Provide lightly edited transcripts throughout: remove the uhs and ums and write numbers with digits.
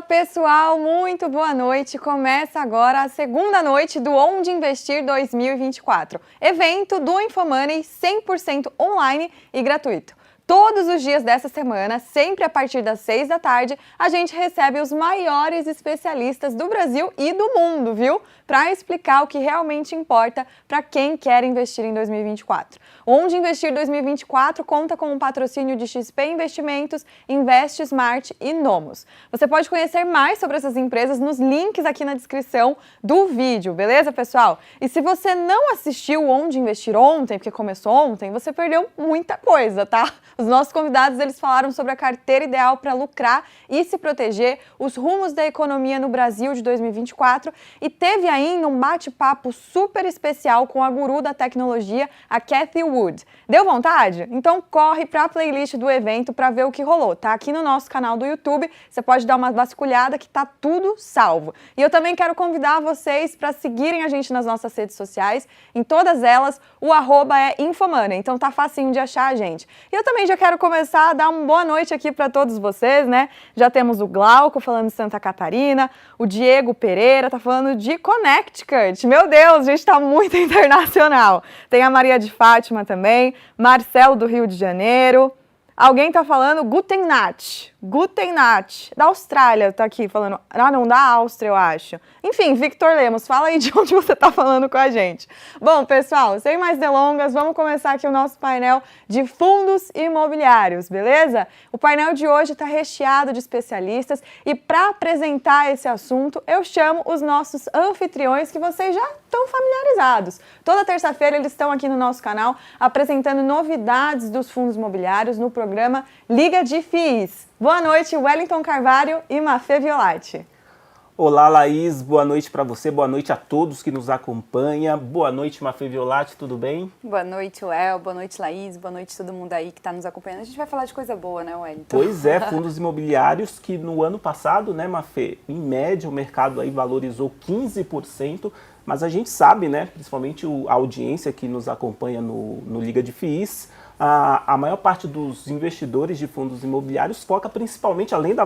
Fala pessoal, muito boa noite. Começa agora a segunda noite do Onde Investir 2024, evento do InfoMoney 100% online e gratuito. Todos os dias dessa semana, sempre a partir das 6 da tarde, a gente recebe os maiores especialistas do Brasil e do mundo, viu? Para explicar o que realmente importa para quem quer investir em 2024. Onde Investir 2024 conta com o patrocínio de XP Investimentos, Invest Smart e Nomos. Você pode conhecer mais sobre essas empresas nos links aqui na descrição do vídeo, beleza, pessoal? E se você não assistiu Onde Investir ontem, porque começou ontem, você perdeu muita coisa, tá? Os nossos convidados, eles falaram sobre a carteira ideal para lucrar e se proteger, os rumos da economia no Brasil de 2024 e teve ainda um bate-papo super especial com a guru da tecnologia, a Cathie Wood. Deu vontade? Então corre para a playlist do evento para ver o que rolou. Tá aqui no nosso canal do YouTube, você pode dar uma vasculhada que tá tudo salvo. E eu também quero convidar vocês para seguirem a gente nas nossas redes sociais, em todas elas o @ é InfoMoney, então tá facinho de achar a gente. E eu também já quero começar a dar uma boa noite aqui para todos vocês, né? Já temos o Glauco falando de Santa Catarina, o Diego Pereira tá falando de Connecticut. Meu Deus, a gente tá muito internacional. Tem a Maria de Fátima também, Marcelo do Rio de Janeiro. Alguém tá falando Guten Nacht. Guten Nacht. Da Austrália tá aqui falando. Ah, não, da Áustria, eu acho. Enfim, Victor Lemos, fala aí de onde você tá falando com a gente. Bom, pessoal, sem mais delongas, vamos começar aqui o nosso painel de fundos imobiliários, beleza? O painel de hoje tá recheado de especialistas e para apresentar esse assunto, eu chamo os nossos anfitriões que vocês já estão familiarizados. Toda terça-feira eles estão aqui no nosso canal apresentando novidades dos fundos imobiliários no programa Liga de FIIs. Boa noite, Wellington Carvalho e Mafê Violati. Olá, Laís. Boa noite para você. Boa noite a todos que nos acompanham. Boa noite, Mafê Violati. Tudo bem? Boa noite, Well. Boa noite, Laís. Boa noite todo mundo aí que está nos acompanhando. A gente vai falar de coisa boa, né, Wellington? Pois é, fundos imobiliários que no ano passado, né, Mafê, em média o mercado aí valorizou 15%, mas a gente sabe, né, principalmente a audiência que nos acompanha no Liga de FIIs, a maior parte dos investidores de fundos imobiliários foca principalmente, além da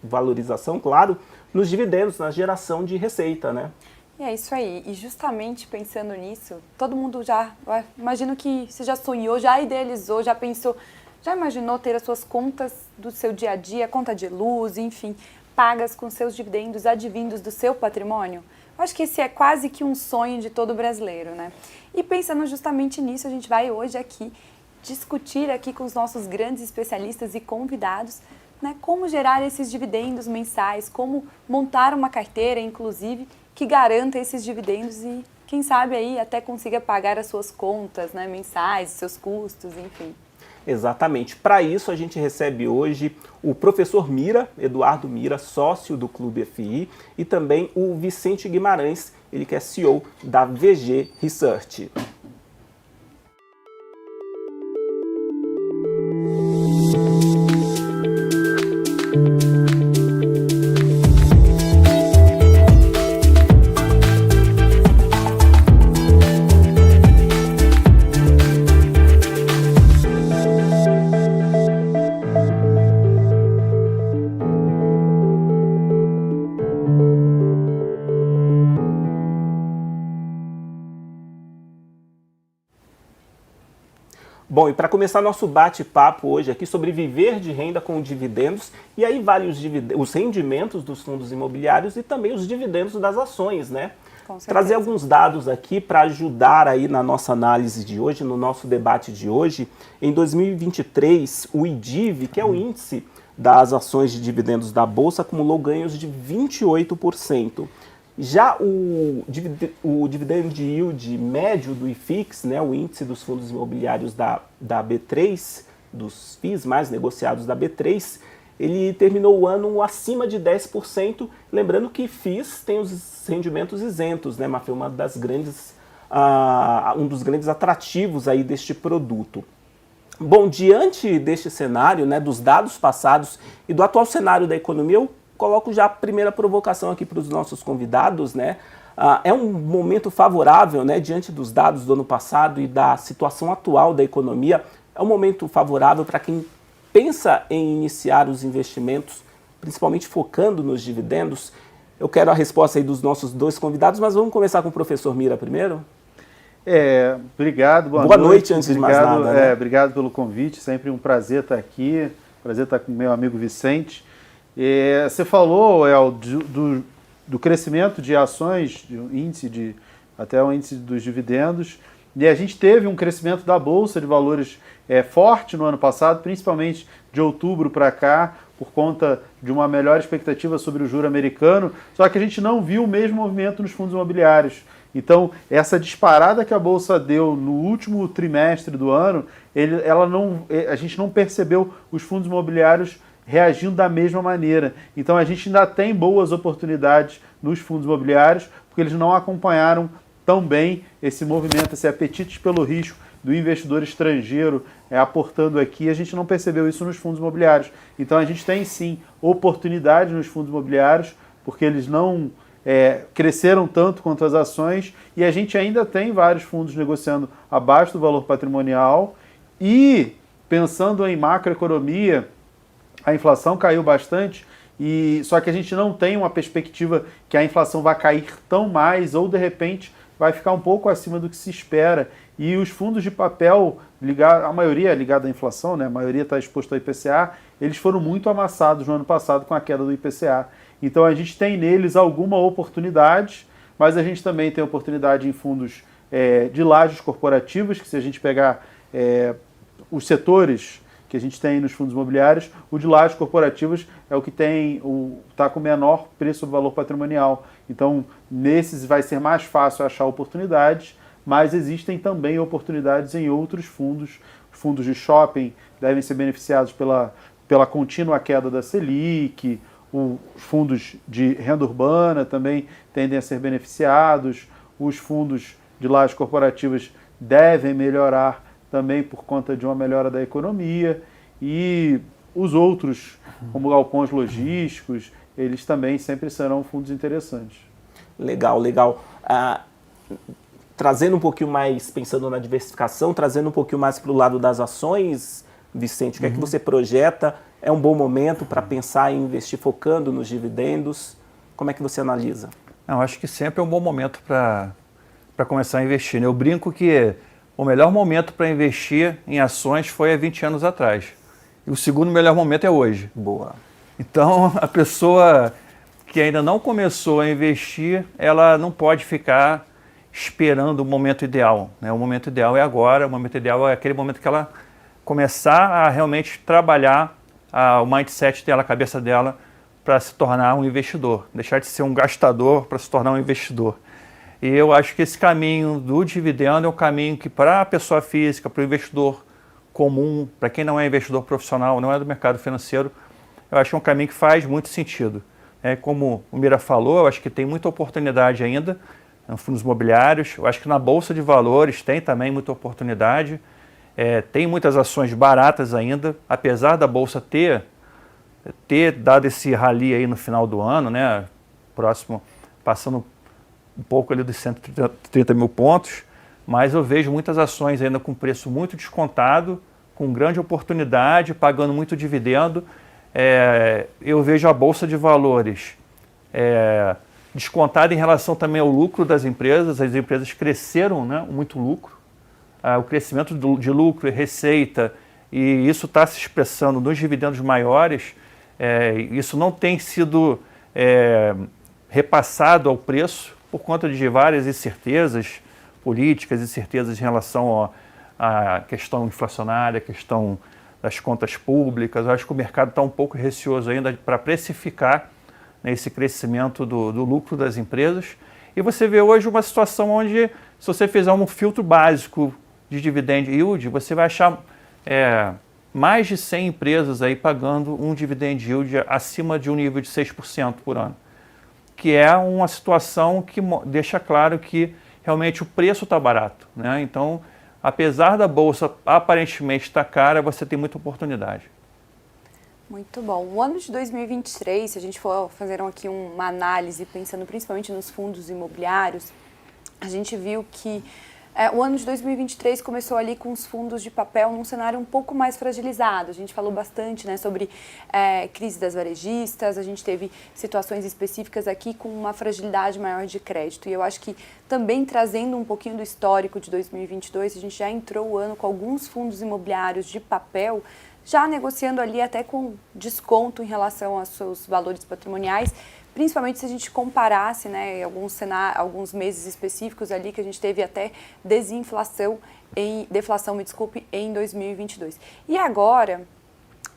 valorização, claro, nos dividendos, na geração de receita, né? E é isso aí. E justamente pensando nisso, todo mundo já, imagino que você já sonhou, já idealizou, já pensou, já imaginou ter as suas contas do seu dia a dia, conta de luz, enfim, pagas com seus dividendos advindos do seu patrimônio? Eu acho que esse é quase que um sonho de todo brasileiro, né? E pensando justamente nisso, a gente vai hoje aqui discutir aqui com os nossos grandes especialistas e convidados, né, como gerar esses dividendos mensais, como montar uma carteira, inclusive, que garanta esses dividendos e, quem sabe, aí até consiga pagar as suas contas, né, mensais, seus custos, enfim. Exatamente. Para isso, a gente recebe hoje o professor Mira, Eduardo Mira, sócio do Clube FI, e também o Vicente Guimarães, ele que é CEO da VG Research. Bom, e para começar nosso bate-papo hoje aqui sobre viver de renda com dividendos, e aí vários os rendimentos dos fundos imobiliários e também os dividendos das ações, né? Trazer alguns dados aqui para ajudar aí na nossa análise de hoje, no nosso debate de hoje. Em 2023, o IDIV, que é o índice das ações de dividendos da Bolsa, acumulou ganhos de 28%. Já o dividend yield médio do IFIX, né, o índice dos fundos imobiliários da B3, dos FIIs mais negociados da B3, ele terminou o ano acima de 10%, lembrando que FIIs tem os rendimentos isentos, né, Mafê, um dos grandes atrativos aí deste produto. Bom, diante deste cenário, né, dos dados passados e do atual cenário da economia, eu coloco já a primeira provocação aqui para os nossos convidados, né? É um momento favorável, né, diante dos dados do ano passado e da situação atual da economia, é um momento favorável para quem pensa em iniciar os investimentos principalmente focando nos dividendos? Eu quero a resposta aí dos nossos dois convidados, mas vamos começar com o professor Mira primeiro? Obrigado, boa noite antes de mais nada. Né? Obrigado pelo convite, sempre um prazer estar aqui, prazer estar com o meu amigo Vicente. Você falou, El, do crescimento de ações, até o índice dos dividendos, e a gente teve um crescimento da Bolsa de Valores forte no ano passado, principalmente de outubro para cá, por conta de uma melhor expectativa sobre o juro americano, só que a gente não viu o mesmo movimento nos fundos imobiliários. Então, essa disparada que a Bolsa deu no último trimestre do ano, a gente não percebeu os fundos imobiliários reagindo da mesma maneira. Então, a gente ainda tem boas oportunidades nos fundos imobiliários, porque eles não acompanharam tão bem esse movimento, esse apetite pelo risco do investidor estrangeiro aportando aqui. A gente não percebeu isso nos fundos imobiliários. Então, a gente tem, sim, oportunidade nos fundos imobiliários, porque eles não cresceram tanto quanto as ações, e a gente ainda tem vários fundos negociando abaixo do valor patrimonial. E, pensando em macroeconomia, a inflação caiu bastante, só que a gente não tem uma perspectiva que a inflação vai cair tão mais, ou de repente vai ficar um pouco acima do que se espera. E os fundos de papel, a maioria é ligada à inflação, né? A maioria está exposto ao IPCA, eles foram muito amassados no ano passado com a queda do IPCA. Então a gente tem neles alguma oportunidade, mas a gente também tem oportunidade em fundos de lajes corporativas, que se a gente pegar os setores que a gente tem nos fundos imobiliários, o de lajes corporativas é o que está com menor preço do valor patrimonial. Então, nesses vai ser mais fácil achar oportunidades, mas existem também oportunidades em outros fundos. Os fundos de shopping devem ser beneficiados pela contínua queda da Selic, os fundos de renda urbana também tendem a ser beneficiados, os fundos de lajes corporativas devem melhorar também por conta de uma melhora da economia, e os outros, como galpões logísticos, eles também sempre serão fundos interessantes. Legal, legal. Trazendo um pouquinho mais, pensando na diversificação, trazendo um pouquinho mais para o lado das ações, Vicente, o que é que você projeta? É um bom momento para pensar em investir focando nos dividendos? Como é que você analisa? Eu acho que sempre é um bom momento para começar a investir. Eu brinco que o melhor momento para investir em ações foi há 20 anos atrás. E o segundo melhor momento é hoje. Boa. Então, a pessoa que ainda não começou a investir, ela não pode ficar esperando o momento ideal, né? O momento ideal é agora, o momento ideal é aquele momento que ela começar a realmente trabalhar o mindset dela, a cabeça dela, para se tornar um investidor. Deixar de ser um gastador para se tornar um investidor. E eu acho que esse caminho do dividendo é um caminho que, para a pessoa física, para o investidor comum, para quem não é investidor profissional, não é do mercado financeiro, eu acho que é um caminho que faz muito sentido. Como o Mira falou, eu acho que tem muita oportunidade ainda nos fundos imobiliários. Eu acho que na Bolsa de Valores tem também muita oportunidade. Tem muitas ações baratas ainda, apesar da Bolsa ter dado esse rally aí no final do ano, né? Próximo, passando um pouco ali dos 130 mil pontos, mas eu vejo muitas ações ainda com preço muito descontado, com grande oportunidade, pagando muito dividendo. Eu vejo a Bolsa de Valores descontada em relação também ao lucro das empresas. As empresas cresceram, né, muito lucro. O crescimento de lucro e receita, e isso está se expressando nos dividendos maiores. Isso não tem sido repassado ao preço, por conta de várias incertezas políticas, incertezas em relação à questão inflacionária, a questão das contas públicas. Eu acho que o mercado está um pouco receoso ainda para precificar, né, esse crescimento do lucro das empresas. E você vê hoje uma situação onde, se você fizer um filtro básico de dividend yield, você vai achar mais de 100 empresas aí pagando um dividend yield acima de um nível de 6% por ano, que é uma situação que deixa claro que realmente o preço está barato, né? Então, apesar da Bolsa aparentemente estar cara, você tem muita oportunidade. Muito bom. O ano de 2023, se a gente for fazer aqui uma análise, pensando principalmente nos fundos imobiliários, a gente viu que O ano de 2023 começou ali com os fundos de papel num cenário um pouco mais fragilizado. A gente falou bastante, né, sobre crise das varejistas, a gente teve situações específicas aqui com uma fragilidade maior de crédito. E eu acho que também trazendo um pouquinho do histórico de 2022, a gente já entrou o ano com alguns fundos imobiliários de papel já negociando ali até com desconto em relação aos seus valores patrimoniais, principalmente se a gente comparasse, né, alguns meses específicos ali que a gente teve até deflação, em 2022. E agora,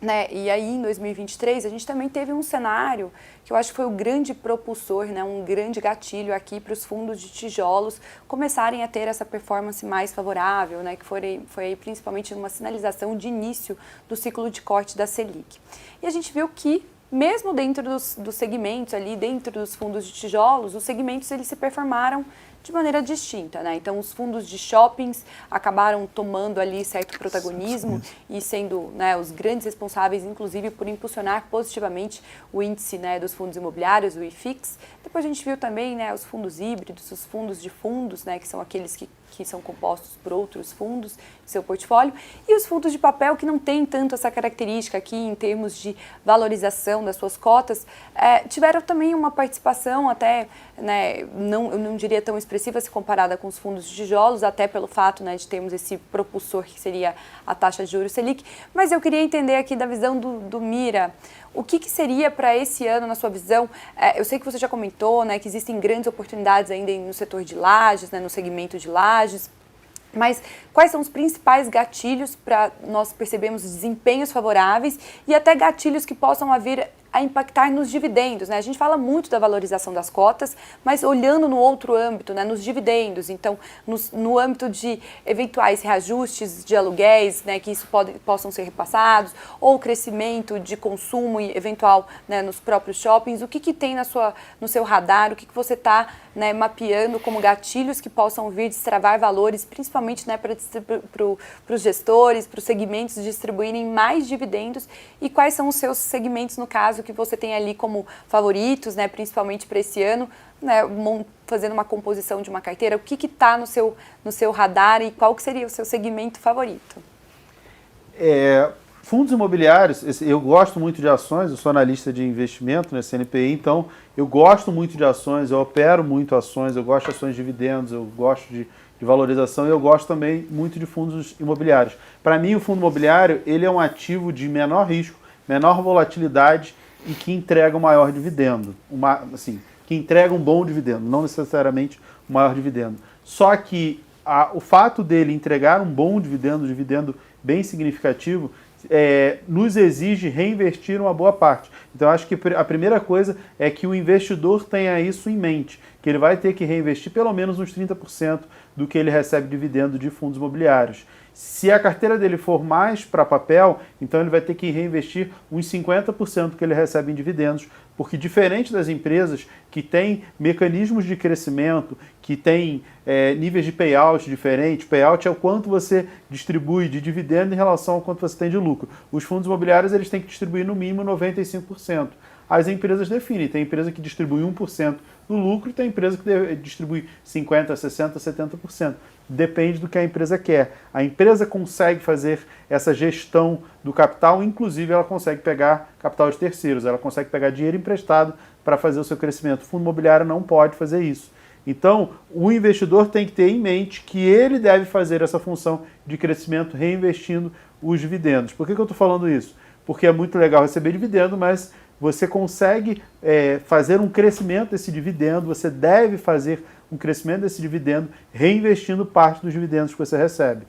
né, e aí em 2023 a gente também teve um cenário que eu acho que foi o grande propulsor, né, um grande gatilho aqui para os fundos de tijolos começarem a ter essa performance mais favorável, né, que foi aí principalmente uma sinalização de início do ciclo de corte da Selic. E a gente viu que mesmo dentro dos segmentos ali, dentro dos fundos de tijolos, os segmentos eles se performaram de maneira distinta, né? Então, os fundos de shoppings acabaram tomando ali certo protagonismo e sendo, né, os grandes responsáveis, inclusive, por impulsionar positivamente o índice, né, dos fundos imobiliários, o IFIX. Depois a gente viu também, né, os fundos híbridos, os fundos de fundos, né, que são aqueles que são compostos por outros fundos de seu portfólio, e os fundos de papel que não têm tanto essa característica aqui em termos de valorização das suas cotas, tiveram também uma participação até, né, eu não diria tão expressiva se comparada com os fundos de tijolos, até pelo fato, né, de termos esse propulsor que seria a taxa de juros Selic, mas eu queria entender aqui da visão do Mira, o que seria para esse ano, na sua visão? Eu sei que você já comentou, né, que existem grandes oportunidades ainda no setor de lajes, né, no segmento de lajes, mas quais são os principais gatilhos para nós percebermos desempenhos favoráveis e até gatilhos que possam vir a impactar nos dividendos, né? A gente fala muito da valorização das cotas, mas olhando no outro âmbito, né, nos dividendos, então no âmbito de eventuais reajustes de aluguéis, né, que isso possam ser repassados, ou crescimento de consumo e eventual, né, nos próprios shoppings, o que tem no seu radar, o que você está, né, mapeando como gatilhos que possam vir destravar valores, principalmente, né, para os gestores, para os segmentos distribuírem mais dividendos, e quais são os seus segmentos, no caso, que você tem ali como favoritos, né, principalmente para esse ano, né, fazendo uma composição de uma carteira, o que está no seu radar e qual que seria o seu segmento favorito? Fundos imobiliários, eu gosto muito de ações, eu sou analista de investimento, né, CNPI, então eu gosto muito de ações, eu opero muito ações, eu gosto de ações de dividendos, eu gosto de valorização e eu gosto também muito de fundos imobiliários. Para mim, o fundo imobiliário ele é um ativo de menor risco, menor volatilidade e que entrega um maior dividendo, que entrega um bom dividendo, não necessariamente um maior dividendo. Só que o fato dele entregar um bom dividendo bem significativo, nos exige reinvestir uma boa parte. Então, acho que a primeira coisa é que o investidor tenha isso em mente, que ele vai ter que reinvestir pelo menos uns 30% do que ele recebe de dividendo de fundos imobiliários. Se a carteira dele for mais para papel, então ele vai ter que reinvestir uns 50% do que ele recebe em dividendos, porque diferente das empresas que têm mecanismos de crescimento, que têm níveis de payout diferentes, payout é o quanto você distribui de dividendo em relação ao quanto você tem de lucro. Os fundos imobiliários eles têm que distribuir no mínimo 95%. As empresas definem, tem empresa que distribui 1% do lucro e tem empresa que distribui 50%, 60%, 70%. Depende do que a empresa quer. A empresa consegue fazer essa gestão do capital, inclusive ela consegue pegar capital de terceiros, ela consegue pegar dinheiro emprestado para fazer o seu crescimento. O fundo imobiliário não pode fazer isso. Então, o investidor tem que ter em mente que ele deve fazer essa função de crescimento reinvestindo os dividendos. Por que eu estou falando isso? Porque é muito legal receber dividendo, mas você consegue fazer um crescimento desse dividendo, você deve fazer um crescimento desse dividendo reinvestindo parte dos dividendos que você recebe.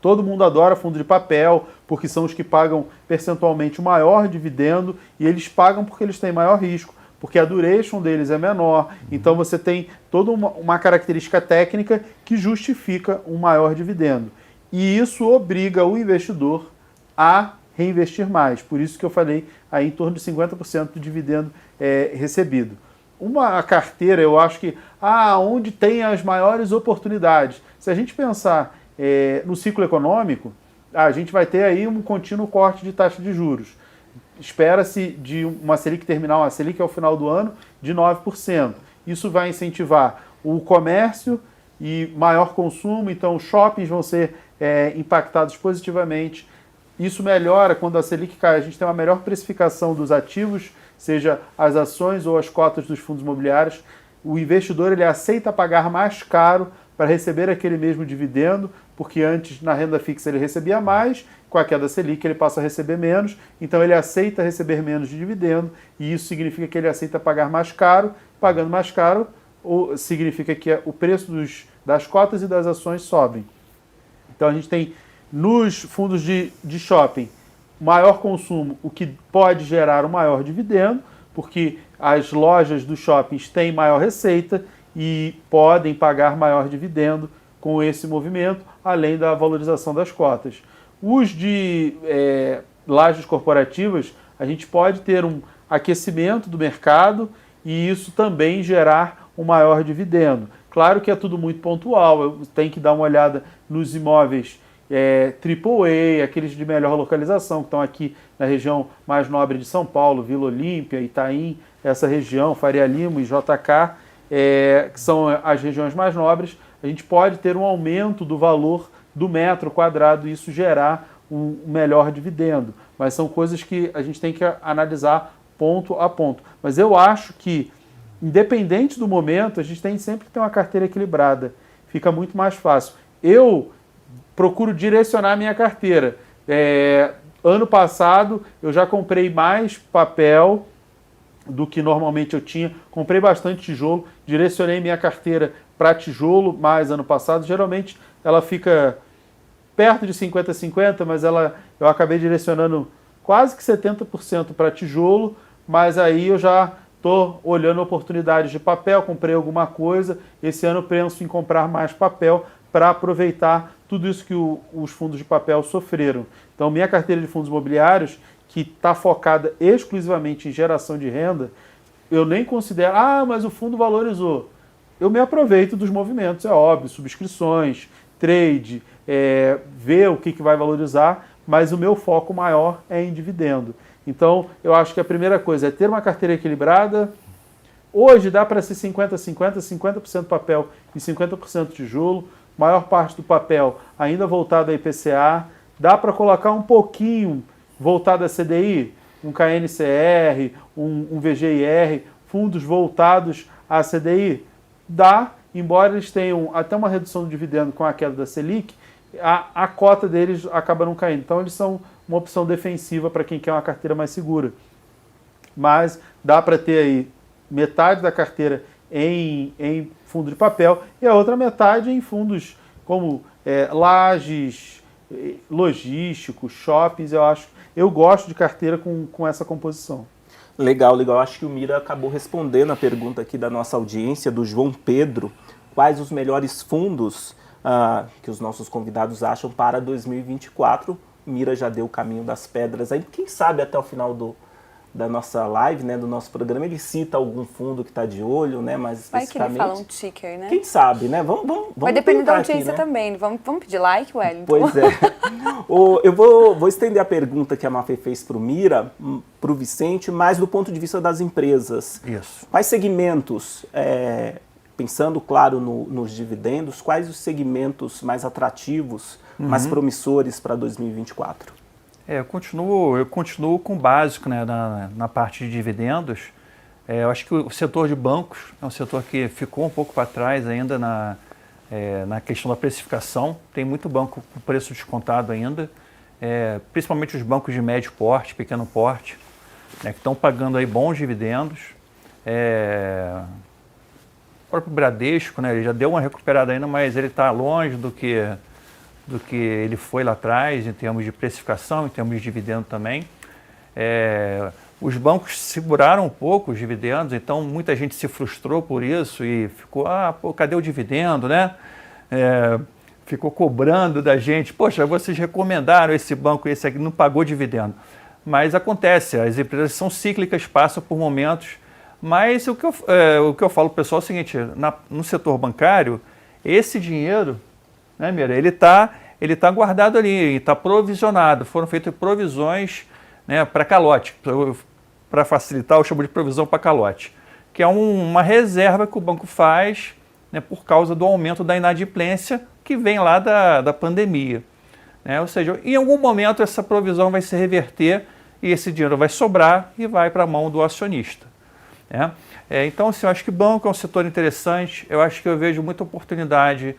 Todo mundo adora fundo de papel, porque são os que pagam percentualmente o maior dividendo e eles pagam porque eles têm maior risco, porque a duration deles é menor, então você tem toda uma característica técnica que justifica um maior dividendo. E isso obriga o investidor a reinvestir mais, por isso que eu falei aí em torno de 50% do dividendo recebido. Uma carteira, eu acho que, onde tem as maiores oportunidades. Se a gente pensar no ciclo econômico, a gente vai ter aí um contínuo corte de taxa de juros. Espera-se de uma Selic terminal, a Selic ao final do ano, de 9%. Isso vai incentivar o comércio e maior consumo, então shoppings vão ser impactados positivamente. Isso melhora quando a Selic cai, a gente tem uma melhor precificação dos ativos, seja as ações ou as cotas dos fundos imobiliários. O investidor ele aceita pagar mais caro para receber aquele mesmo dividendo, porque antes na renda fixa ele recebia mais, com a queda Selic ele passa a receber menos, então ele aceita receber menos de dividendo, e isso significa que ele aceita pagar mais caro. Pagando mais caro, significa que o preço das cotas e das ações sobem. Então a gente tem nos fundos de shopping maior consumo, o que pode gerar um maior dividendo, porque as lojas dos shoppings têm maior receita e podem pagar maior dividendo com esse movimento, além da valorização das cotas. Os de lajes corporativas, a gente pode ter um aquecimento do mercado e isso também gerar um maior dividendo. Claro que é tudo muito pontual, tem que dar uma olhada nos imóveis AAA, aqueles de melhor localização, que estão aqui na região mais nobre de São Paulo, Vila Olímpia, Itaim, essa região, Faria Lima e JK, que são as regiões mais nobres. A gente pode ter um aumento do valor do metro quadrado e isso gerar um melhor dividendo. Mas são coisas que a gente tem que analisar ponto a ponto. Mas eu acho que, independente do momento, a gente tem sempre que ter uma carteira equilibrada. Fica muito mais fácil. Eu procuro direcionar a minha carteira. Ano passado, eu já comprei mais papel do que normalmente eu tinha. Comprei bastante tijolo, direcionei minha carteira para tijolo mais ano passado. Geralmente, ela fica perto de 50-50, mas eu acabei direcionando quase que 70% para tijolo, mas aí eu já estou olhando oportunidades de papel, comprei alguma coisa. Esse ano eu penso em comprar mais papel para aproveitar tudo isso que os fundos de papel sofreram. Então, minha carteira de fundos imobiliários, que está focada exclusivamente em geração de renda, eu nem considero, mas o fundo valorizou. Eu me aproveito dos movimentos, é óbvio, subscrições, trade, ver o que vai valorizar, mas o meu foco maior é em dividendo. Então, eu acho que a primeira coisa é ter uma carteira equilibrada. Hoje dá para ser 50-50, 50% papel e 50% tijolo. Maior parte do papel ainda voltado a IPCA. Dá para colocar um pouquinho voltado a CDI, um KNCR, um VGIR, fundos voltados a CDI. Dá, embora eles tenham até uma redução do dividendo com a queda da Selic, a cota deles acaba não caindo. Então, eles são uma opção defensiva para quem quer uma carteira mais segura. Mas dá para ter aí metade da carteira em fundo de papel e a outra metade em fundos como lajes, logísticos, shoppings. Eu gosto de carteira com essa composição. Legal. Acho que o Mira acabou respondendo a pergunta aqui da nossa audiência, do João Pedro. Quais os melhores fundos que os nossos convidados acham para 2024? Mira já deu o caminho das pedras aí. Quem sabe até o final da nossa live, né, do nosso programa, ele cita algum fundo que está de olho, né, mais especificamente. Vai que ele fala um ticker, né? Quem sabe, né? Vamos vai depender da audiência aqui, né? também. Vamos pedir like, Wellington? Pois é. Eu vou estender a pergunta que a Mafê fez para o Mira, para o Vicente, mais do ponto de vista das empresas. Isso. Quais segmentos, pensando, claro, nos dividendos, quais os segmentos mais atrativos, mais promissores para 2024? Eu continuo com o básico, né, na parte de dividendos. Eu acho que o setor de bancos é um setor que ficou um pouco para trás ainda na questão da precificação. Tem muito banco com preço descontado ainda, principalmente os bancos de médio porte, pequeno porte, né, que estão pagando aí bons dividendos. O próprio Bradesco, né, ele já deu uma recuperada ainda, mas ele está longe do que ele foi lá atrás, em termos de precificação, em termos de dividendo também. Os bancos seguraram um pouco os dividendos, então muita gente se frustrou por isso e ficou, cadê o dividendo, né? Ficou cobrando da gente, poxa, vocês recomendaram esse banco, esse aqui não pagou dividendo. Mas acontece, as empresas são cíclicas, passam por momentos, mas o que eu falo pro pessoal é o seguinte, no setor bancário, esse dinheiro, né, Mira, ele tá guardado ali, está provisionado, foram feitas provisões, né, para calote, para facilitar, eu chamo de provisão para calote, que é uma reserva que o banco faz né, por causa do aumento da inadimplência que vem lá da pandemia. Né? Ou seja, em algum momento essa provisão vai se reverter e esse dinheiro vai sobrar e vai para a mão do acionista. Né? Então, assim, eu acho que banco é um setor interessante, eu acho que eu vejo muita oportunidade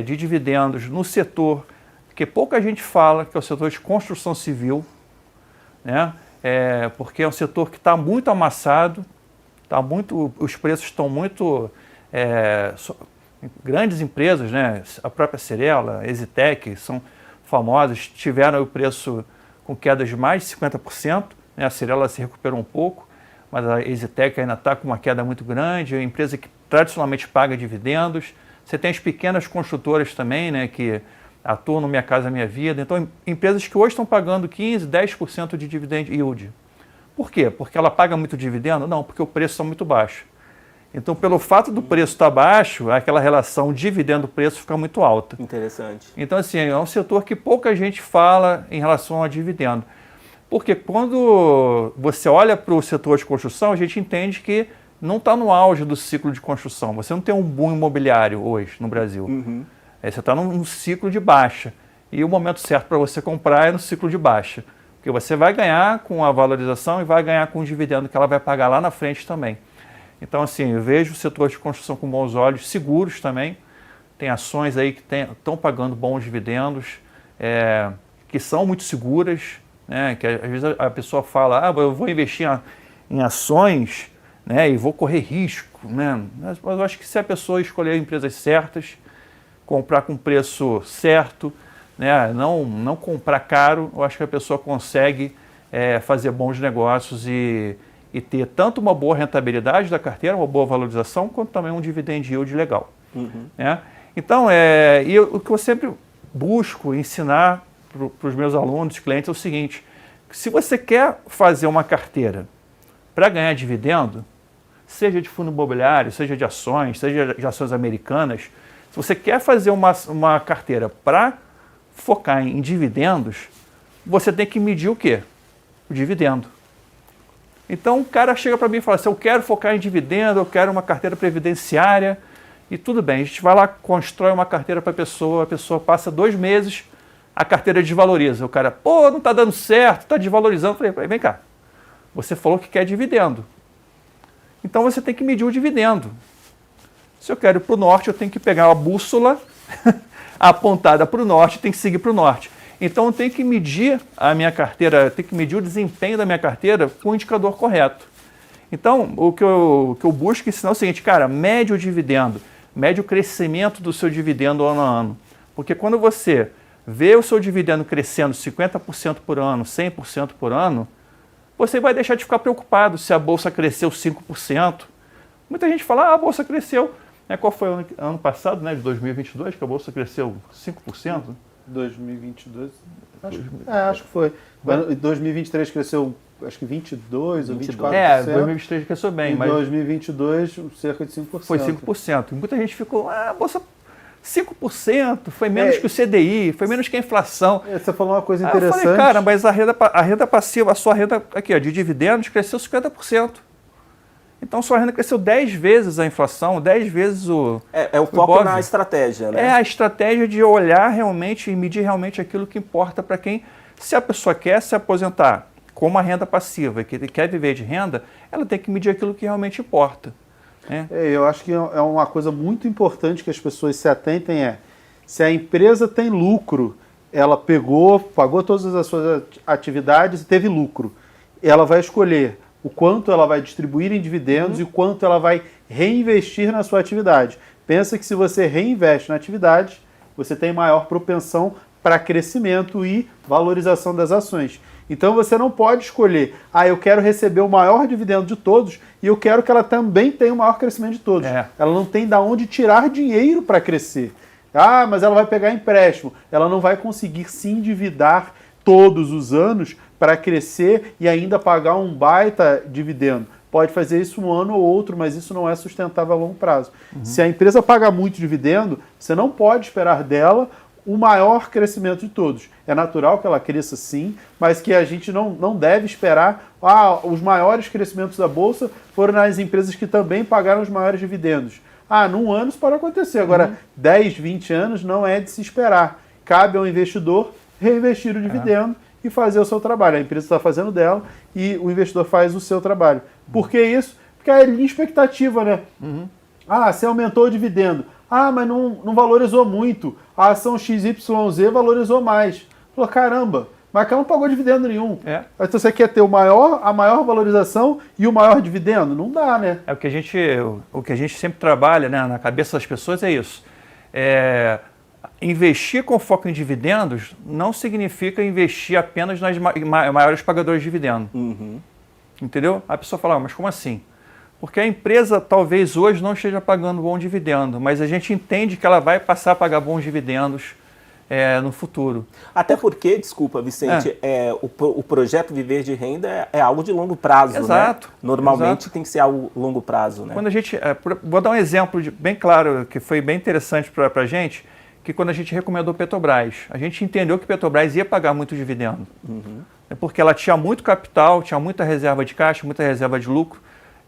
de dividendos no setor que pouca gente fala, que é o setor de construção civil, né? Porque é um setor que está muito amassado, os preços estão muito... grandes empresas, né? A própria Cyrela, Exitec, são famosas, tiveram o preço com quedas de mais de 50%, né? A Cyrela se recuperou um pouco, mas a Exitec ainda está com uma queda muito grande, é uma empresa que tradicionalmente paga dividendos. Você tem as pequenas construtoras também, né, que atuam no Minha Casa Minha Vida. Então, empresas que hoje estão pagando 15%, 10% de dividend yield. Por quê? Porque ela paga muito dividendo? Não, porque o preço está muito baixo. Então, pelo fato do preço estar baixo, aquela relação dividendo-preço fica muito alta. Interessante. Então, assim, é um setor que pouca gente fala em relação a dividendo. Porque quando você olha para o setor de construção, a gente entende que não está no auge do ciclo de construção. Você não tem um boom imobiliário hoje no Brasil. Uhum. Você está num ciclo de baixa. E o momento certo para você comprar é no ciclo de baixa. Porque você vai ganhar com a valorização e vai ganhar com o dividendo que ela vai pagar lá na frente também. Então, assim, eu vejo o setor de construção com bons olhos, seguros também. Tem ações aí que estão pagando bons dividendos, que são muito seguras, né? Que às vezes a pessoa fala, eu vou investir em ações, né, e vou correr risco, né? Mas eu acho que se a pessoa escolher empresas certas, comprar com preço certo, né, não comprar caro, eu acho que a pessoa consegue fazer bons negócios e ter tanto uma boa rentabilidade da carteira, uma boa valorização, quanto também um dividend yield legal. Uhum. Né? Então, o que eu sempre busco ensinar para os meus alunos, clientes, é o seguinte: se você quer fazer uma carteira para ganhar dividendo, seja de fundo imobiliário, seja de ações, seja de ações americanas, se você quer fazer uma carteira para focar em dividendos, você tem que medir o quê? O dividendo. Então o cara chega para mim e fala assim, eu quero focar em dividendo, eu quero uma carteira previdenciária, e tudo bem, a gente vai lá, constrói uma carteira para a pessoa passa 2 meses, a carteira desvaloriza. O cara, não está dando certo, está desvalorizando. Eu falei, vem cá, você falou que quer dividendo. Então você tem que medir o dividendo. Se eu quero ir para o norte, eu tenho que pegar uma bússola apontada para o norte, tem que seguir para o norte. Então eu tenho que medir a minha carteira, tenho que medir o desempenho da minha carteira com o indicador correto. Então o que eu busco ensinar é o seguinte, cara, mede o dividendo, mede o crescimento do seu dividendo ano a ano. Porque quando você vê o seu dividendo crescendo 50% por ano, 100% por ano, você vai deixar de ficar preocupado se a bolsa cresceu 5%. Muita gente fala, a bolsa cresceu. Qual foi o ano passado, né, de 2022, que a bolsa cresceu 5%? 2022, acho que foi. Em 2023 cresceu, acho que 22 ou 24%. 2023 cresceu bem. Em mas 2022, cerca de 5%. Foi 5%. E muita gente ficou, a bolsa 5%, foi menos que o CDI, foi menos que a inflação. Você falou uma coisa interessante. Eu falei, cara, mas a renda passiva, a sua renda aqui, de dividendos, cresceu 50%. Então, sua renda cresceu 10 vezes a inflação, 10 vezes o... o foco na estratégia, né? É a estratégia de olhar realmente e medir realmente aquilo que importa para quem... Se a pessoa quer se aposentar com uma renda passiva e que quer viver de renda, ela tem que medir aquilo que realmente importa. Né? Eu acho que é uma coisa muito importante que as pessoas se atentem se a empresa tem lucro, ela pagou todas as suas atividades e teve lucro, ela vai escolher o quanto ela vai distribuir em dividendos e o quanto ela vai reinvestir na sua atividade. Pensa que se você reinveste na atividade, você tem maior propensão para crescimento e valorização das ações. Então você não pode escolher, eu quero receber o maior dividendo de todos e eu quero que ela também tenha o maior crescimento de todos. Ela não tem de onde tirar dinheiro para crescer. Mas ela vai pegar empréstimo. Ela não vai conseguir se endividar todos os anos para crescer e ainda pagar um baita dividendo. Pode fazer isso um ano ou outro, mas isso não é sustentável a longo prazo. Se a empresa paga muito dividendo, você não pode esperar dela o maior crescimento de todos. É natural que ela cresça sim, mas que a gente não deve esperar os maiores crescimentos da Bolsa foram nas empresas que também pagaram os maiores dividendos. num ano isso pode acontecer. Agora, 10, 20 anos não é de se esperar. Cabe ao investidor reinvestir o dividendo e fazer o seu trabalho. A empresa está fazendo dela e o investidor faz o seu trabalho. Por que isso? Porque é linha expectativa, né? Você aumentou o dividendo. Mas não valorizou muito. A ação XYZ valorizou mais. Falou, caramba, mas aquela não pagou dividendo nenhum. Então você quer ter a maior valorização e o maior dividendo? Não dá, né? O que a gente sempre trabalha, né, na cabeça das pessoas é isso. Investir com foco em dividendos não significa investir apenas nas maiores pagadoras de dividendo. Entendeu? A pessoa fala, mas como assim? Porque a empresa talvez hoje não esteja pagando bom dividendo, mas a gente entende que ela vai passar a pagar bons dividendos no futuro. Até porque, desculpa, Vicente, o projeto Viver de Renda é algo de longo prazo, exato, né? Normalmente exato. Tem que ser algo longo prazo, né? Quando a gente, vou dar um exemplo bem claro, que foi bem interessante para a gente, que quando a gente recomendou Petrobras, a gente entendeu que Petrobras ia pagar muito dividendo. Porque ela tinha muito capital, tinha muita reserva de caixa, muita reserva de lucro.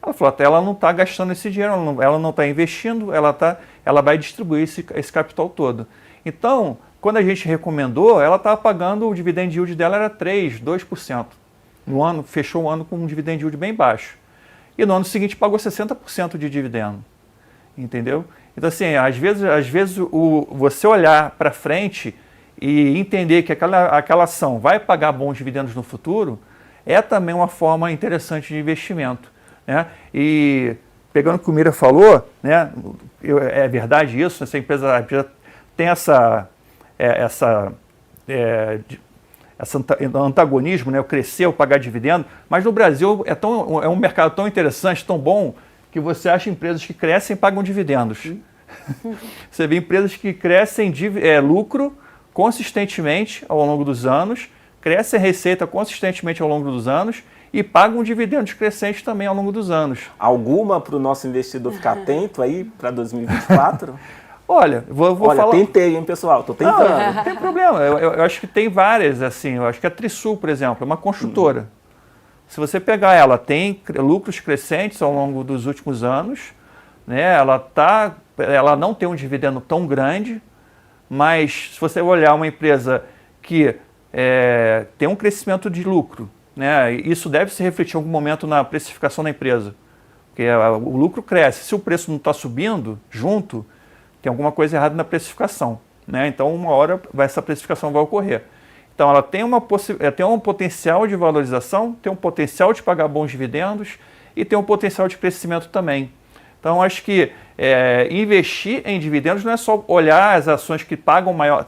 Ela falou, até ela não está gastando esse dinheiro, ela não está investindo, ela vai distribuir esse capital todo. Então, quando a gente recomendou, ela estava pagando, o dividend yield dela era 3%, 2%. No ano, fechou o ano com um dividend yield bem baixo. E no ano seguinte pagou 60% de dividendo. Entendeu? Então, assim, às vezes você olhar para frente e entender que aquela ação vai pagar bons dividendos no futuro, é também uma forma interessante de investimento. Né? E pegando o que o Mira falou, né, é verdade isso, essa empresa tem esse antagonismo, né, o crescer, o pagar dividendo, mas no Brasil é um mercado tão interessante, tão bom, que você acha empresas que crescem e pagam dividendos. Você vê empresas que crescem lucro consistentemente ao longo dos anos, crescem receita consistentemente ao longo dos anos e pagam dividendos crescentes também ao longo dos anos. Alguma para o nosso investidor ficar atento aí para 2024? Olha, vou falar... tentei, hein, pessoal? Tô tentando. Não tem problema. Eu acho que tem várias, assim. Eu acho que a Trisul, por exemplo, é uma construtora. Se você pegar ela, tem lucros crescentes ao longo dos últimos anos, né? Ela não tem um dividendo tão grande, mas se você olhar uma empresa que tem um crescimento de lucro, né? Isso deve se refletir em algum momento na precificação da empresa. Porque o lucro cresce. Se o preço não está subindo junto, tem alguma coisa errada na precificação. Né? Então, uma hora essa precificação vai ocorrer. Então, ela tem um potencial de valorização, tem um potencial de pagar bons dividendos e tem um potencial de crescimento também. Então, acho que investir em dividendos não é só olhar as ações que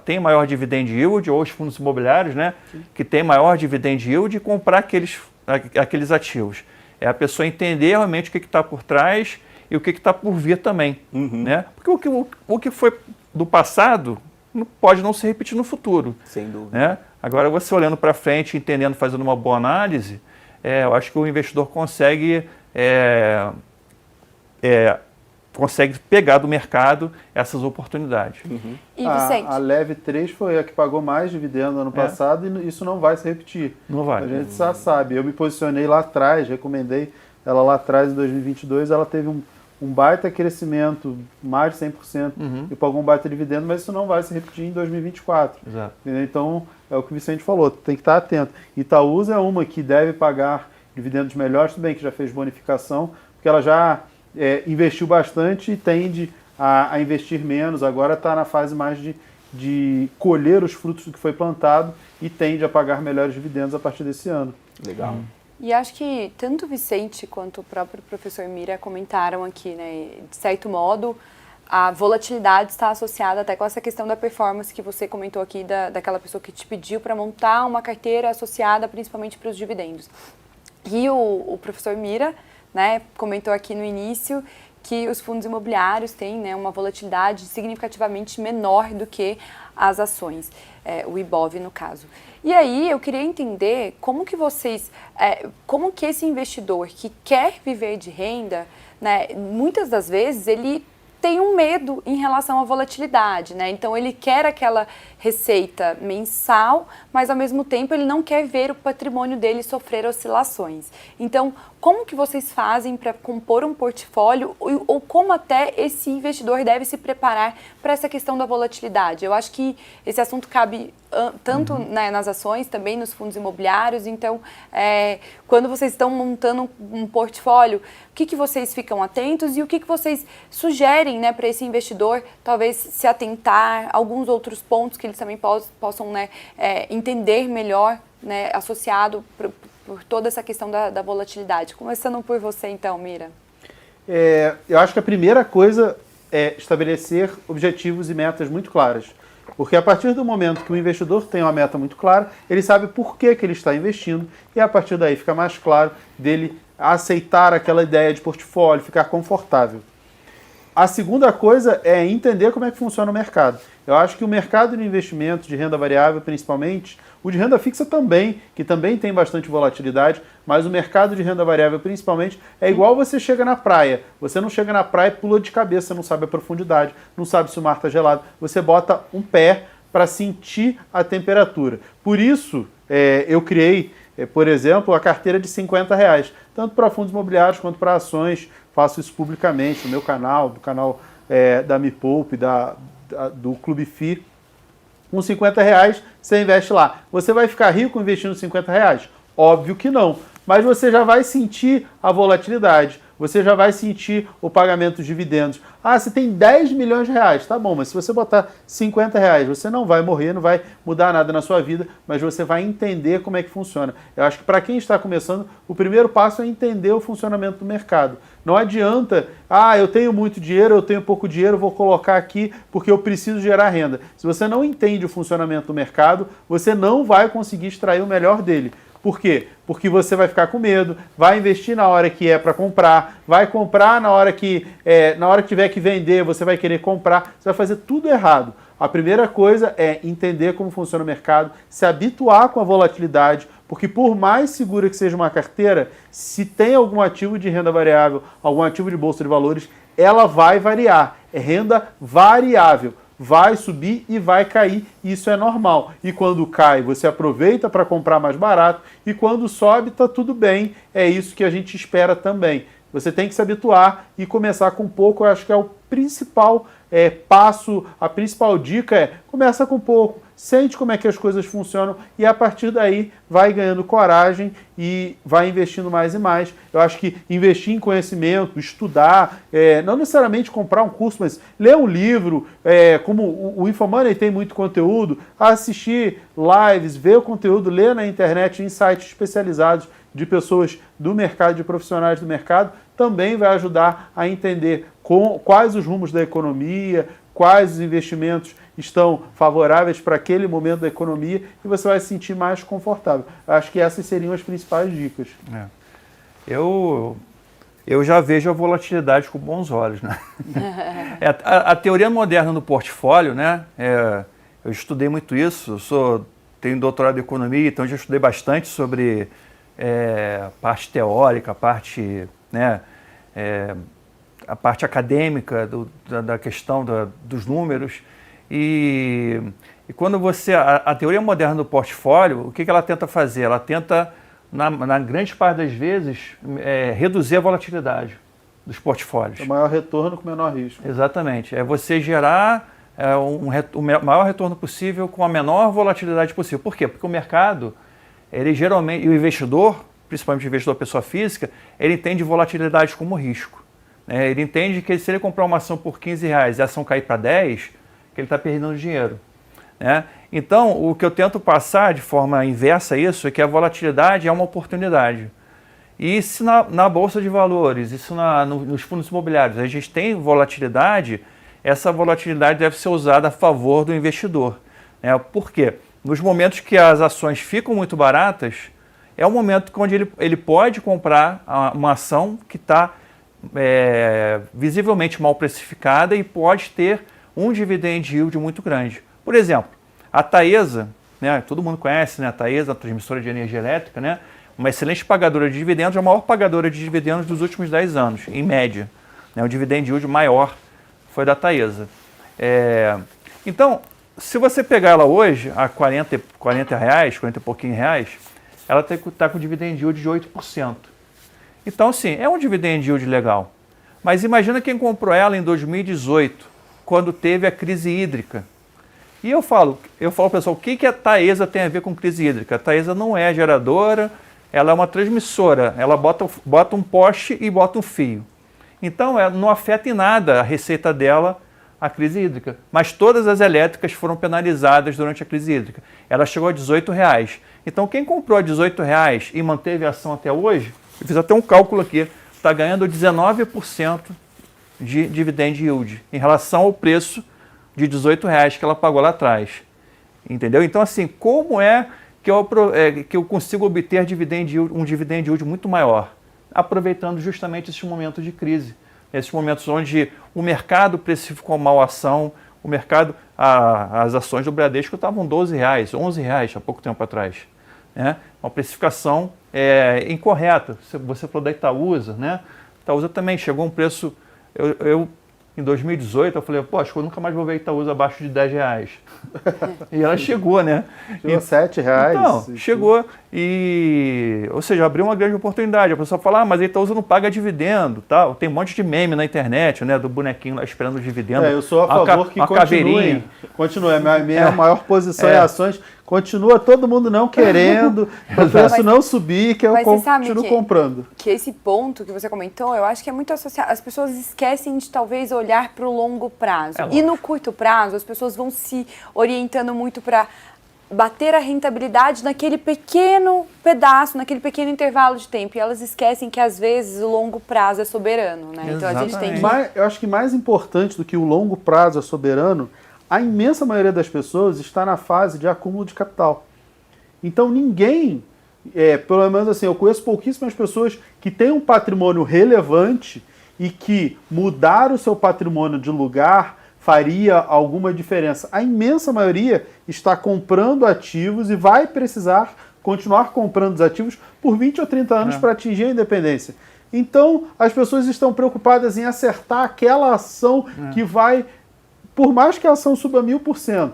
têm maior dividend yield, ou os fundos imobiliários, né, que têm maior dividend yield, e comprar aqueles ativos. É a pessoa entender realmente o que está por trás e o que está por vir também. Né? Porque o que foi do passado pode não se repetir no futuro. Sem dúvida. Né? Agora, você olhando para frente, entendendo, fazendo uma boa análise, eu acho que o investidor consegue pegar do mercado essas oportunidades. E Vicente? A Leve 3 foi a que pagou mais dividendo no ano passado e isso não vai se repetir. Não vai. A gente já sabe. Eu me posicionei lá atrás, recomendei ela lá atrás em 2022, ela teve um baita crescimento, mais de 100%, e pagou um baita dividendo, mas isso não vai se repetir em 2024. Exato. Então, é o que o Vicente falou, tem que estar atento. Itaúsa é uma que deve pagar dividendos melhores, tudo bem que já fez bonificação, porque ela já investiu bastante e tende a investir menos, agora está na fase mais de colher os frutos do que foi plantado e tende a pagar melhores dividendos a partir desse ano. Legal. E acho que tanto o Vicente quanto o próprio professor Mira comentaram aqui, né, de certo modo, a volatilidade está associada até com essa questão da performance que você comentou aqui, daquela pessoa que te pediu para montar uma carteira associada principalmente para os dividendos. E o professor Mira, né, comentou aqui no início que os fundos imobiliários têm, né, uma volatilidade significativamente menor do que as ações, o IBOV no caso. E aí eu queria entender como que como que esse investidor que quer viver de renda, né, muitas das vezes ele tem um medo em relação à volatilidade, né? Então ele quer aquela receita mensal, mas ao mesmo tempo ele não quer ver o patrimônio dele sofrer oscilações. Então, como que vocês fazem para compor um portfólio ou como até esse investidor deve se preparar para essa questão da volatilidade? Eu acho que esse assunto cabe tanto, né, nas ações, também nos fundos imobiliários. Então, quando vocês estão montando um portfólio, o que vocês ficam atentos e o que vocês sugerem, né, para esse investidor talvez se atentar, alguns outros pontos que eles também possam, né, entender melhor, né, associado por toda essa questão da volatilidade. Começando por você então, Mira. Eu acho que a primeira coisa é estabelecer objetivos e metas muito claras. Porque a partir do momento que o investidor tem uma meta muito clara, ele sabe por que ele está investindo e a partir daí fica mais claro dele aceitar aquela ideia de portfólio, ficar confortável. A segunda coisa é entender como é que funciona o mercado. Eu acho que o mercado de investimento de renda variável, principalmente, o de renda fixa também, que também tem bastante volatilidade, mas o mercado de renda variável, principalmente, é igual você chega na praia. Você não chega na praia e pula de cabeça, não sabe a profundidade, não sabe se o mar está gelado. Você bota um pé para sentir a temperatura. Por isso, eu criei, por exemplo, a carteira de R$50, tanto para fundos imobiliários quanto para ações. Faço isso publicamente no meu canal, do canal da Me Poupe, do Clube FI. Com R$50, você investe lá. Você vai ficar rico investindo R$50? Óbvio que não. Mas você já vai sentir a volatilidade. Você já vai sentir o pagamento dos dividendos. Ah, você tem 10 milhões de reais. Tá bom, mas se você botar R$50, você não vai morrer, não vai mudar nada na sua vida, mas você vai entender como é que funciona. Eu acho que para quem está começando, o primeiro passo é entender o funcionamento do mercado. Não adianta, eu tenho muito dinheiro, eu tenho pouco dinheiro, vou colocar aqui porque eu preciso gerar renda. Se você não entende o funcionamento do mercado, você não vai conseguir extrair o melhor dele. Por quê? Porque você vai ficar com medo, vai investir na hora que é para comprar, vai comprar na hora que tiver que vender, você vai querer comprar, você vai fazer tudo errado. A primeira coisa é entender como funciona o mercado, se habituar com a volatilidade, porque por mais segura que seja uma carteira, se tem algum ativo de renda variável, algum ativo de bolsa de valores, ela vai variar. É renda variável. Vai subir e vai cair, isso é normal. E quando cai, você aproveita para comprar mais barato, e quando sobe, está tudo bem. É isso que a gente espera também. Você tem que se habituar e começar com pouco. Eu acho que é o principal passo, a principal dica começa com pouco, sente como é que as coisas funcionam e a partir daí vai ganhando coragem e vai investindo mais e mais. Eu acho que investir em conhecimento, estudar, não necessariamente comprar um curso, mas ler um livro, como o InfoMoney tem muito conteúdo, assistir lives, ver o conteúdo, ler na internet em sites especializados de pessoas do mercado, de profissionais do mercado, também vai ajudar a entender quais os rumos da economia, quais os investimentos estão favoráveis para aquele momento da economia e você vai se sentir mais confortável. Acho que essas seriam as principais dicas. Eu já vejo a volatilidade com bons olhos, né? A teoria moderna do portfólio, né? Eu estudei muito isso, tenho doutorado em economia, então já estudei bastante sobre parte teórica, a parte acadêmica da questão dos números. E quando a teoria moderna do portfólio, o que ela tenta fazer? Ela tenta, na grande parte das vezes, reduzir a volatilidade dos portfólios. O maior retorno com o menor risco. Exatamente. É você gerar o maior retorno possível com a menor volatilidade possível. Por quê? Porque o mercado, ele geralmente, e o investidor, principalmente o investidor pessoa física, ele entende volatilidade como risco. Ele entende que se ele comprar uma ação por R$15 e a ação cair para 10, que ele está perdendo dinheiro. Então, o que eu tento passar de forma inversa a isso é que a volatilidade é uma oportunidade. E se na Bolsa de Valores, nos fundos imobiliários, a gente tem volatilidade, essa volatilidade deve ser usada a favor do investidor. Por quê? Nos momentos que as ações ficam muito baratas, é o momento onde ele pode comprar uma ação que está visivelmente mal precificada e pode ter um dividend yield muito grande. Por exemplo, a Taesa, todo mundo conhece, a Taesa, a transmissora de energia elétrica, uma excelente pagadora de dividendos, a maior pagadora de dividendos dos últimos 10 anos, em média. O dividend yield maior foi da Taesa. Então, se você pegar ela hoje, a R$40 e pouquinho reais, ela está com dividend yield de 8%. Então, assim, é um dividend yield legal. Mas imagina quem comprou ela em 2018, quando teve a crise hídrica. E eu falo pessoal, o que a Taesa tem a ver com crise hídrica? A Taesa não é geradora, ela é uma transmissora, ela bota um poste e bota um fio. Então, não afeta em nada a receita dela a crise hídrica. Mas todas as elétricas foram penalizadas durante a crise hídrica. Ela chegou a R$18. Então, quem comprou a R$18 e manteve a ação até hoje, eu fiz até um cálculo aqui, está ganhando 19% de dividend yield em relação ao preço de R$18 que ela pagou lá atrás. Entendeu? Então, assim, como é que eu consigo obter um dividend yield muito maior? Aproveitando justamente esses momentos de crise. Esses momentos onde o mercado precificou mal a ação, o mercado, as ações do Bradesco estavam R$12, R$11 há pouco tempo atrás. Né? Uma precificação incorreta. Você falou da Itaúsa, né? Itaúsa também chegou a um preço... Em 2018, eu falei, acho que eu nunca mais vou ver a Itaúsa abaixo de R$10. E ela chegou, né? Chegou a R$7. Então, chegou ou seja, abriu uma grande oportunidade. A pessoa fala, mas a Itaúsa não paga dividendo, tal. Tem um monte de meme na internet, né? Do bonequinho lá esperando o dividendo. Eu sou a favor que continue. A minha maior posição em ações. Continua todo mundo não querendo, o preço não subir, que eu continuo comprando. Que esse ponto que você comentou, eu acho que é muito associado. As pessoas esquecem de talvez olhar para o longo prazo. E no curto prazo, as pessoas vão se orientando muito para bater a rentabilidade naquele pequeno pedaço, naquele pequeno intervalo de tempo. E elas esquecem que, às vezes, o longo prazo é soberano, né? Então, a gente tem que... Eu acho que mais importante do que o longo prazo é soberano, a imensa maioria das pessoas está na fase de acúmulo de capital. Então, ninguém, pelo menos assim, eu conheço pouquíssimas pessoas que têm um patrimônio relevante e que mudar o seu patrimônio de lugar faria alguma diferença. A imensa maioria está comprando ativos e vai precisar continuar comprando os ativos por 20 ou 30 anos para atingir a independência. Então, as pessoas estão preocupadas em acertar aquela ação que vai, por mais que a ação suba 1000%,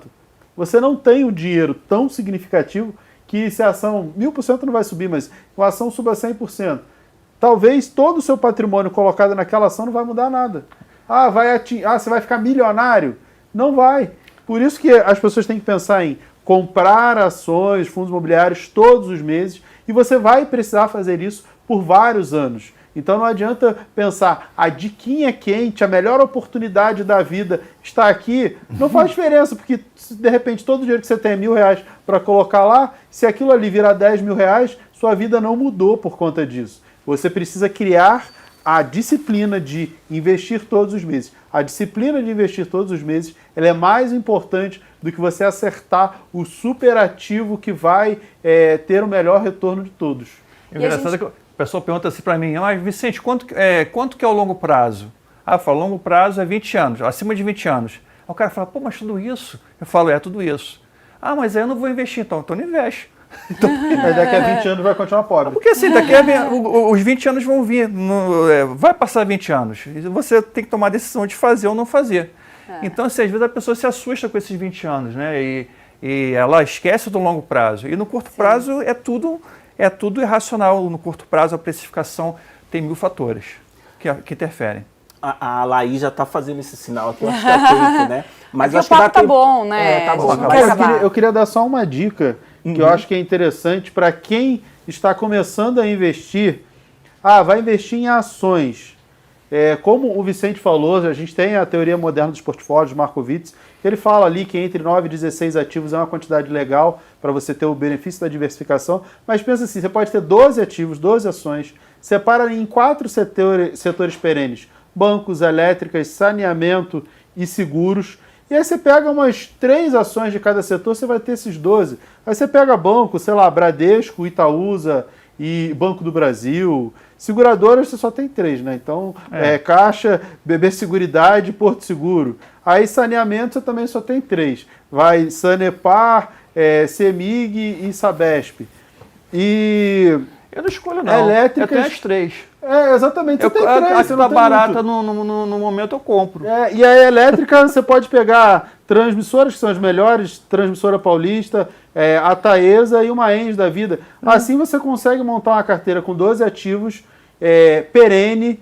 você não tem um dinheiro tão significativo que se a ação 1000% não vai subir, mas a ação suba 100%. Talvez todo o seu patrimônio colocado naquela ação não vai mudar nada. Você vai ficar milionário? Não vai. Por isso que as pessoas têm que pensar em comprar ações, fundos imobiliários todos os meses, e você vai precisar fazer isso por vários anos. Então não adianta pensar, a diquinha quente, a melhor oportunidade da vida está aqui. Não faz diferença, porque de repente todo o dinheiro que você tem é R$1.000 para colocar lá, se aquilo ali virar R$10.000, sua vida não mudou por conta disso. Você precisa criar a disciplina de investir todos os meses. A disciplina de investir todos os meses, ela é mais importante do que você acertar o superativo que vai ter o melhor retorno de todos. Engraçado que a pessoa pergunta assim para mim, Vicente, quanto que é o longo prazo? Eu falo, longo prazo é 20 anos, acima de 20 anos. Aí o cara fala, mas tudo isso? Eu falo, tudo isso. Mas aí eu não vou investir, então não investe. Então, daqui a 20 anos vai continuar pobre. Porque assim, os 20 anos vão vir, vai passar 20 anos. E você tem que tomar a decisão de fazer ou não fazer. Então, assim, às vezes a pessoa se assusta com esses 20 anos, né? E ela esquece do longo prazo. E no curto prazo é tudo irracional. No curto prazo a precificação tem 1000 fatores que interferem. A Laís já está fazendo esse sinal aqui, eu acho que é tempo, né? Mas acho que o papo tá bom, né? Tá bom. Eu queria dar só uma dica que eu acho que é interessante para quem está começando a investir. Vai investir em ações. Como o Vicente falou, a gente tem a teoria moderna dos portfólios, Markowitz, que ele fala ali que entre 9 e 16 ativos é uma quantidade legal para você ter o benefício da diversificação. Mas pensa assim, você pode ter 12 ativos, 12 ações, separa em 4 setores perenes: bancos, elétricas, saneamento e seguros. E aí você pega umas 3 ações de cada setor, você vai ter esses 12. Aí você pega banco, sei lá, Bradesco, Itaúsa e Banco do Brasil. Seguradoras você só tem 3, né? Então, Caixa, BB Seguridade, Porto Seguro. Aí saneamento você também só tem 3. Vai Sanepar, Semig e Sabesp. E... Eu não escolho, não. Elétricas... Eu tenho as 3. Exatamente, você tem 3. A que tá barata no momento eu compro. E a elétrica você pode pegar transmissoras, que são as melhores, Transmissora Paulista, a Taesa e uma Engie da vida. Assim você consegue montar uma carteira com 12 ativos perene.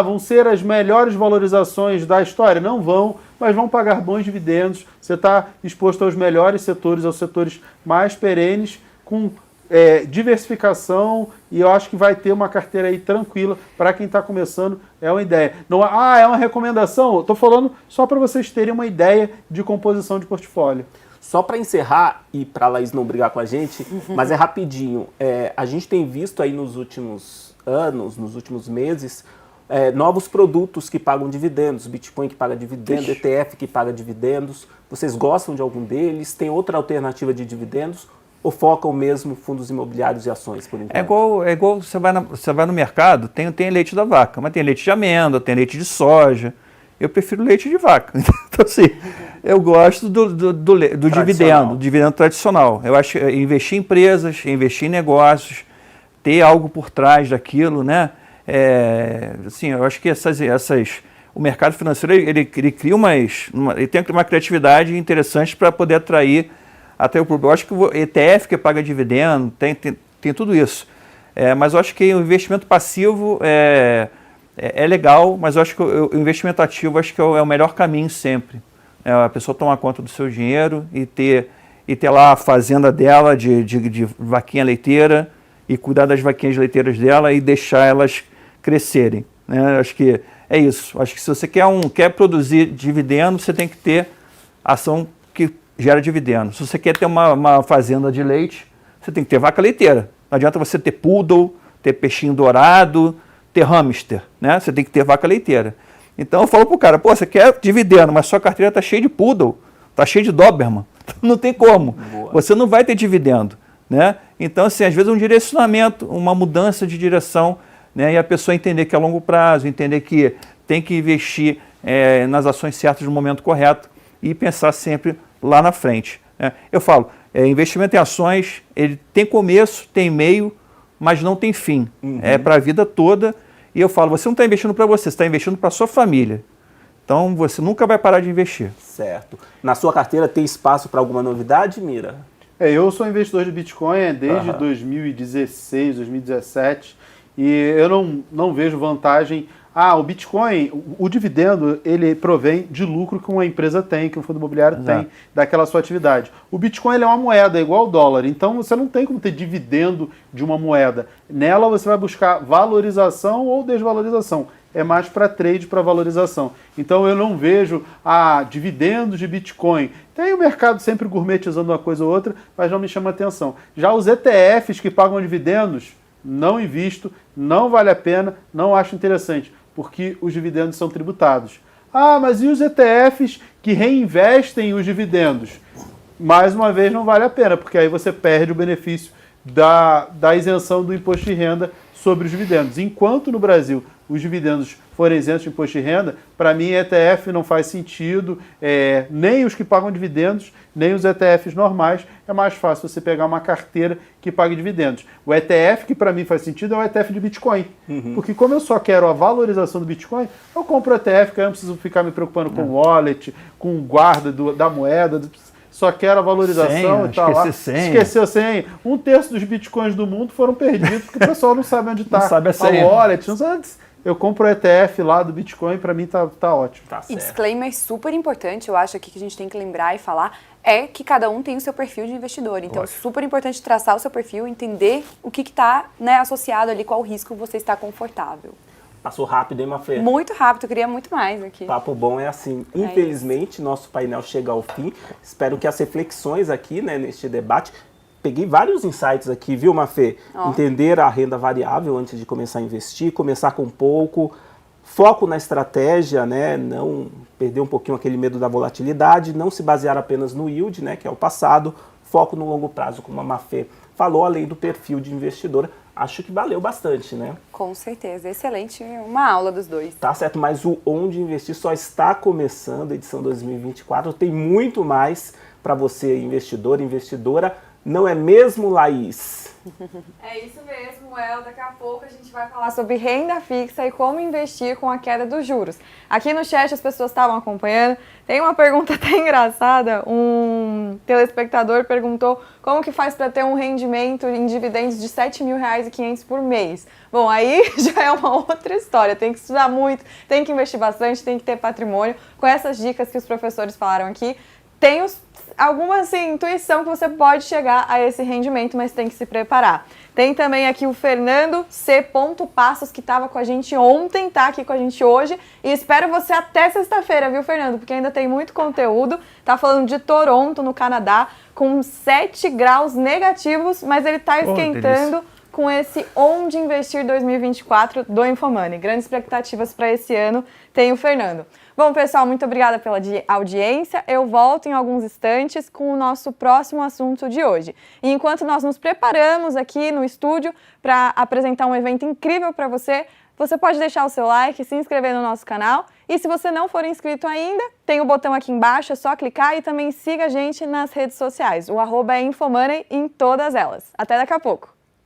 Vão ser as melhores valorizações da história? Não vão, mas vão pagar bons dividendos. Você está exposto aos melhores setores, aos setores mais perenes, com diversificação, e eu acho que vai ter uma carteira aí tranquila para quem está começando. É uma ideia. Não, é uma recomendação? Estou falando só para vocês terem uma ideia de composição de portfólio. Só para encerrar, e para a Laís não brigar com a gente, mas é rapidinho. A gente tem visto aí nos últimos anos, nos últimos meses, novos produtos que pagam dividendos, Bitcoin que paga dividendos, ETF que paga dividendos. Vocês gostam de algum deles? Tem outra alternativa de dividendos? Ou focam mesmo fundos imobiliários e ações, por enquanto? É igual você vai no mercado, tem leite da vaca, mas tem leite de amêndoa, tem leite de soja. Eu prefiro leite de vaca. Então, assim, eu gosto do dividendo tradicional. Eu acho que investir em empresas, investir em negócios, ter algo por trás daquilo, né? Assim, eu acho que o mercado financeiro ele cria ele tem uma criatividade interessante para poder atrair até o público. Eu acho que o ETF que paga dividendo tem tudo isso. Mas eu acho que o investimento passivo é legal, mas eu acho que o investimento ativo acho que é o melhor caminho sempre. A pessoa tomar conta do seu dinheiro e ter lá a fazenda dela de vaquinha leiteira e cuidar das vaquinhas leiteiras dela e deixar elas crescerem. Né? Acho que é isso. Acho que se você quer produzir dividendo, você tem que ter ação que gera dividendo. Se você quer ter uma fazenda de leite, você tem que ter vaca leiteira. Não adianta você ter poodle, ter peixinho dourado, ter hamster, né? Você tem que ter vaca leiteira. Então eu falo pro cara, você quer dividendo, mas sua carteira está cheia de poodle, está cheia de Doberman. Não tem como. Boa. Você não vai ter dividendo, né? Então, assim, às vezes um direcionamento, uma mudança de direção, né? E a pessoa entender que é a longo prazo, entender que tem que investir nas ações certas no momento correto e pensar sempre lá na frente. Né? Eu falo, investimento em ações, ele tem começo, tem meio, mas não tem fim. É para a vida toda. E eu falo, você não está investindo para você está investindo para a sua família. Então, você nunca vai parar de investir. Certo. Na sua carteira tem espaço para alguma novidade, Mira? Eu sou investidor de Bitcoin desde 2016, 2017, e eu não vejo vantagem. O Bitcoin, o dividendo, ele provém de lucro que uma empresa tem, que um fundo imobiliário tem, daquela sua atividade. O Bitcoin ele é uma moeda, igual ao dólar, então você não tem como ter dividendo de uma moeda. Nela você vai buscar valorização ou desvalorização. É mais para trade, para valorização. Então eu não vejo dividendos de Bitcoin. Tem o mercado sempre gourmetizando uma coisa ou outra, mas não me chama atenção. Já os ETFs que pagam dividendos, não invisto, não vale a pena, não acho interessante, porque os dividendos são tributados. Mas e os ETFs que reinvestem os dividendos? Mais uma vez, não vale a pena, porque aí você perde o benefício da isenção do imposto de renda sobre os dividendos. Enquanto no Brasil os dividendos forem isentos de imposto de renda, para mim ETF não faz sentido, nem os que pagam dividendos, nem os ETFs normais. É mais fácil você pegar uma carteira que pague dividendos. O ETF que para mim faz sentido é o ETF de Bitcoin, porque como eu só quero a valorização do Bitcoin, eu compro o ETF, que eu não preciso ficar me preocupando com o wallet, com o guarda da moeda, só quero a valorização e tal. Esqueceu a senha. 1/3 dos bitcoins do mundo foram perdidos, porque o pessoal não sabe onde está a wallet. Não sabe. Eu compro o ETF lá do Bitcoin, para mim tá ótimo. Tá certo. E disclaimer super importante, eu acho aqui que a gente tem que lembrar e falar, é que cada um tem o seu perfil de investidor. Então, é super importante traçar o seu perfil, entender o que está associado ali, qual risco você está confortável. Passou rápido, hein, Mafê? Muito rápido, eu queria muito mais aqui. Papo bom é assim. Infelizmente, nosso painel chega ao fim. Espero que as reflexões aqui, neste debate... Peguei vários insights aqui, viu, Mafê? Entender a renda variável antes de começar a investir, começar com pouco, foco na estratégia, né? Não perder um pouquinho aquele medo da volatilidade, não se basear apenas no yield, né? Que é o passado, foco no longo prazo, como a Mafê falou, além do perfil de investidora. Acho que valeu bastante, né? Com certeza, excelente, uma aula dos dois. Tá certo, mas o Onde Investir só está começando, a edição 2024, tem muito mais para você, investidor, investidora. Não é mesmo, Laís? É isso mesmo, El. Daqui a pouco a gente vai falar sobre renda fixa e como investir com a queda dos juros. Aqui no chat as pessoas estavam acompanhando. Tem uma pergunta até engraçada. Um telespectador perguntou como que faz para ter um rendimento em dividendos de R$ 7.500 por mês. Bom, aí já é uma outra história. Tem que estudar muito, tem que investir bastante, tem que ter patrimônio. Com essas dicas que os professores falaram aqui, tem alguma intuição que você pode chegar a esse rendimento, mas tem que se preparar. Tem também aqui o Fernando C. Passos, que estava com a gente ontem, tá aqui com a gente hoje. E espero você até sexta-feira, viu, Fernando? Porque ainda tem muito conteúdo. Tá falando de Toronto, no Canadá, com 7 graus negativos, mas ele tá esquentando com esse Onde Investir 2024 do Infomoney. Grandes expectativas para esse ano tem o Fernando. Bom, pessoal, muito obrigada pela audiência. Eu volto em alguns instantes com o nosso próximo assunto de hoje. E enquanto nós nos preparamos aqui no estúdio para apresentar um evento incrível para você, você pode deixar o seu like, se inscrever no nosso canal. E se você não for inscrito ainda, tem o botão aqui embaixo, é só clicar e também siga a gente nas redes sociais. O @é Infomoney em todas elas. Até daqui a pouco.